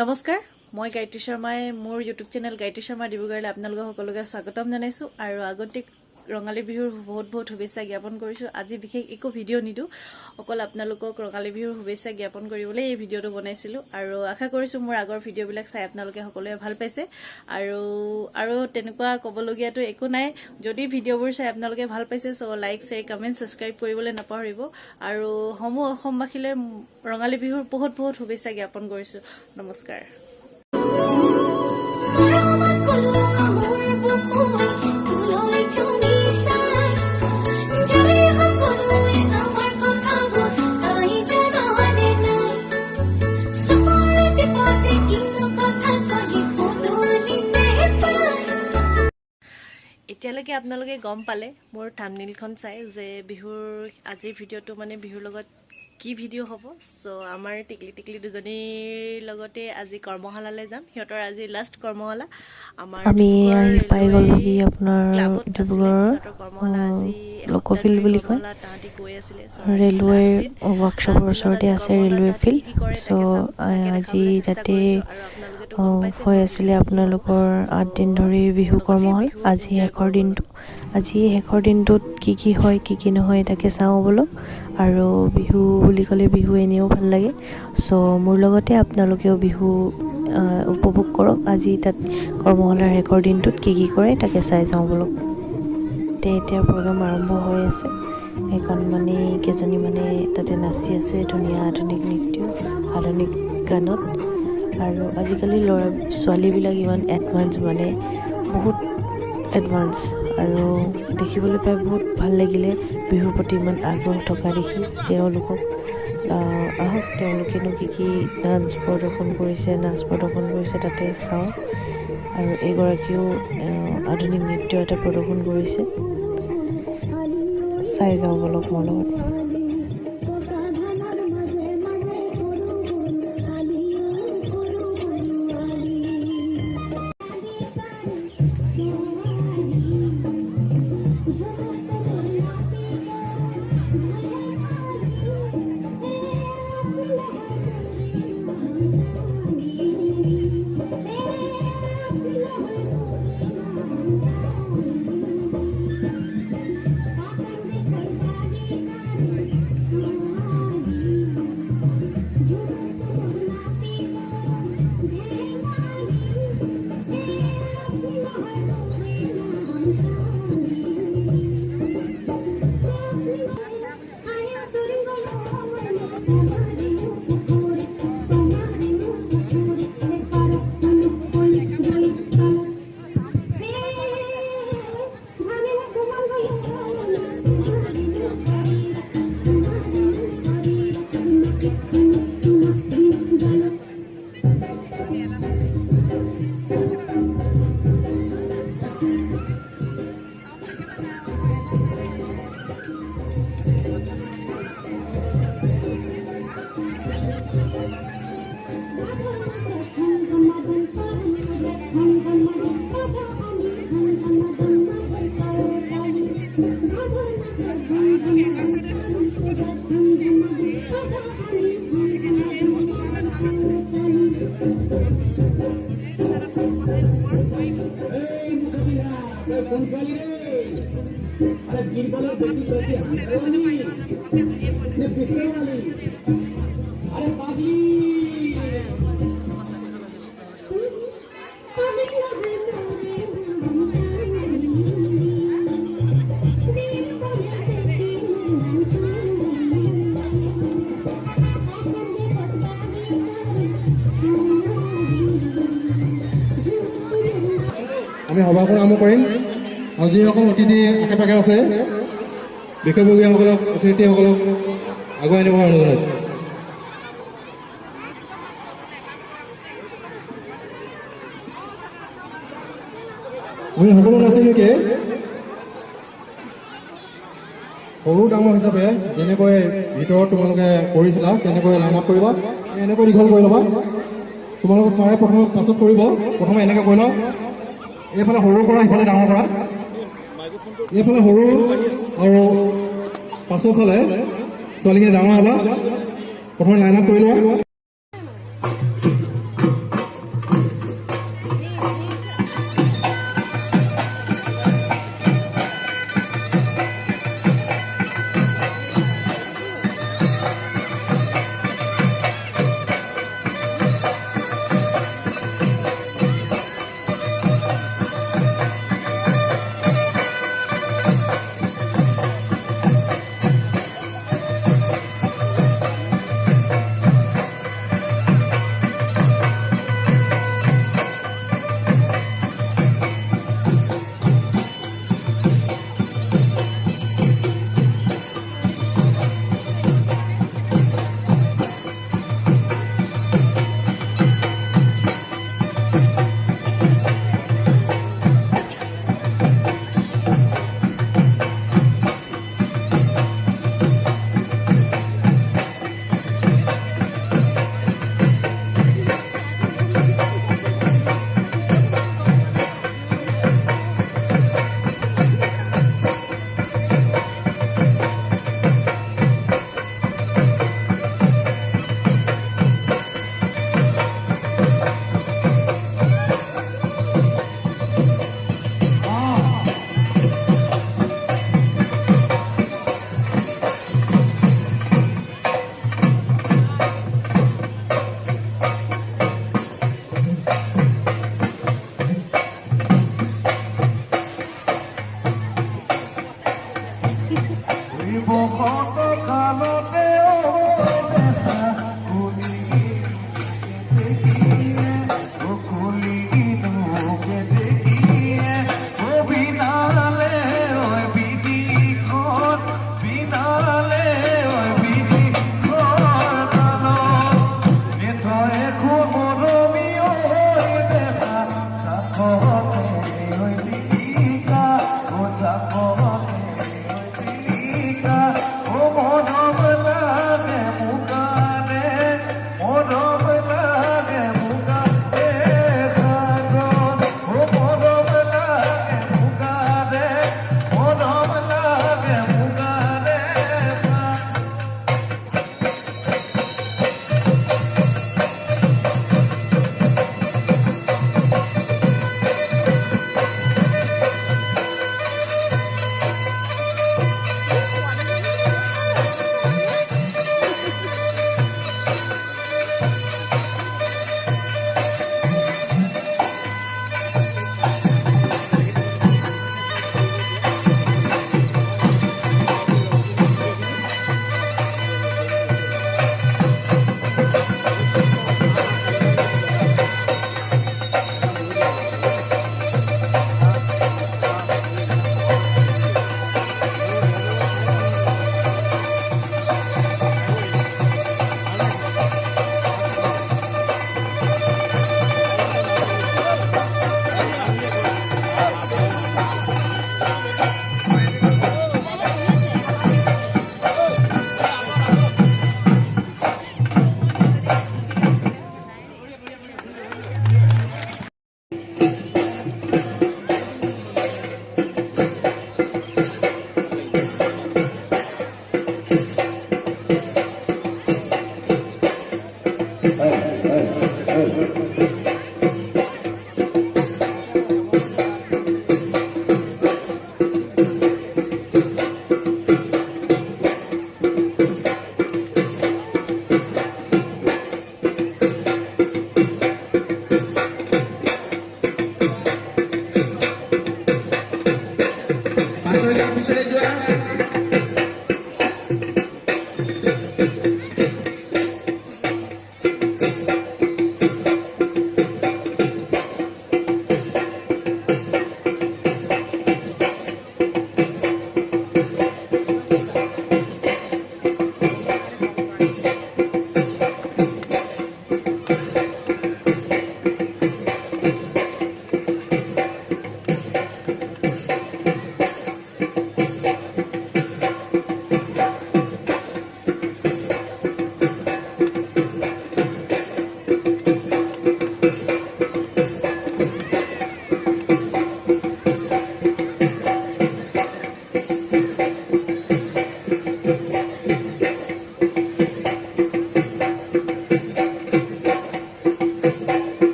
নমস্কাৰ মই গায়ত্ৰী শৰ্মাই মোৰ ইউটিউব চেনেল গায়ত্ৰী শৰ্মা ডিব্ৰুগড়লৈ আপোনালোকক সকলোকে স্বাগতম জনাইছো আৰু আগন্তুক ৰঙালী বিহুৰ বহুত শুভেচ্ছা জ্ঞাপন কৰিছো। আজি বিশেষ একো ভিডিঅ' নিদু, অকল আপোনালোকক ৰঙালী বিহুৰ শুভেচ্ছা জ্ঞাপন কৰিবলৈ এই ভিডিঅ'টো বনাইছিলো আৰু আশা কৰিছো মোৰ আগৰ ভিডিঅ'বিলাক চাই আপোনালোকে সকলোৱে ভাল পাইছে আৰু তেনেকুৱা ক'বলগীয়াটো একো নাই। যদি ভিডিঅ'বোৰ চাই আপোনালোকে ভাল পাইছে so like share comment subscribe কৰিবলৈ নাপাহৰিব আৰু সমূহ অসমবাসীলৈ ৰঙালী বিহুৰ বহুত শুভেচ্ছা জ্ঞাপন কৰিছো। নমস্কাৰ। এতিয়ালৈকে আপোনালোকে গম পালে মোৰ থাম্বনেইলখন চাই যে বিহুৰ আজিৰ ভিডিঅ'টো মানে বিহুৰ লগত কি ভিডিঅ' হ'ব। সো আমাৰ টিকলি দুজনীৰ লগতে আজি কৰ্মশালালৈ যাম। সিহঁতৰ আজি লাষ্ট কৰ্মশালা আমাৰ আমি আহি পাই গ'লোহি আপোনাৰ ডিব্ৰুগড়ৰ লোকফিল্ড বুলি কয়, ৰেলৱে ৱৰ্কশ্বপৰ ওচৰতে আছে ৰেলৱে ফিল্ড। চ' আজি তাতে হৈ আছিলে আপোনালোকৰ 8 দিন ধৰি বিহু কৰ্মশালা। আজি শেষৰ দিনটোত কি হয় কি নহয় তাকে চাওঁ বলক। আৰু বিহু বুলি ক'লে বিহু এনেও ভাল লাগে। চ' মোৰ লগতে আপোনালোকেও বিহু উপভোগ কৰক। আজি তাত কৰ্মশালাৰ শেষৰ দিনটোত কি কৰে তাকে চাই যাওঁ বলক। এতিয়া প্ৰগ্ৰাম আৰম্ভ হৈ আছে। এখন কেইজনী তাতে নাচি আছে ধুনীয়া আধুনিক নৃত্য, আধুনিক গানত। আৰু আজিকালি ল'ৰা ছোৱালীবিলাক ইমান এডভান্স, বহুত এডভান্স আৰু দেখিবলৈ পাই বহুত ভাল লাগিলে। বিহুৰ প্ৰতি ইমান আগ্ৰহ থকা দেখি তেওঁলোকক আহক তেওঁলোকেনো কি নাচ প্ৰদৰ্শন কৰিছে তাতে চাওঁ। আৰু এইগৰাকীও আধুনিক নৃত্য এটা প্ৰদৰ্শন কৰিছে, চাই যাওঁ বলক মোৰ লগত। আমি সভাখন আৰম্ভ কৰিম আৰু যিসকল অতিথি আশে পাশে আছে বিষয়ববীয়াসকলক অতিথিসকলক আগুৱাই নিবৰ অনুৰোধ জনাইছোঁ। আমি সকলো নাচিলোকে সৰু ডাঙৰ হিচাপে যেনেকৈ ভিতৰত তোমালোকে কৰিছিলা তেনেকৈ লাইন আপ কৰিবা, এনেকৈ দীঘল কৰি ল'বা। তোমালোকে ছাৰে পাছত কৰিব, প্ৰথমে এনেকৈ কৰি লওঁ। এইফালে সৰুৰ পৰা সিফালে ডাঙৰ কৰা, এইফালে সৰু আৰু পাছৰ ফালে ছোৱালীখিনি ডাঙৰ হ'বা। প্ৰথমে লাইন আপ কৰি লোৱা।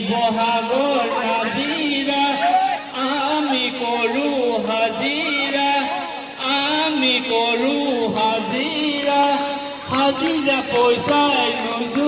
বহাগৰ হাজিৰা আমি কৰোঁ হাজিৰা আমি কৰোঁ হাজিৰা হাজিৰা পইচাই নোযোৱা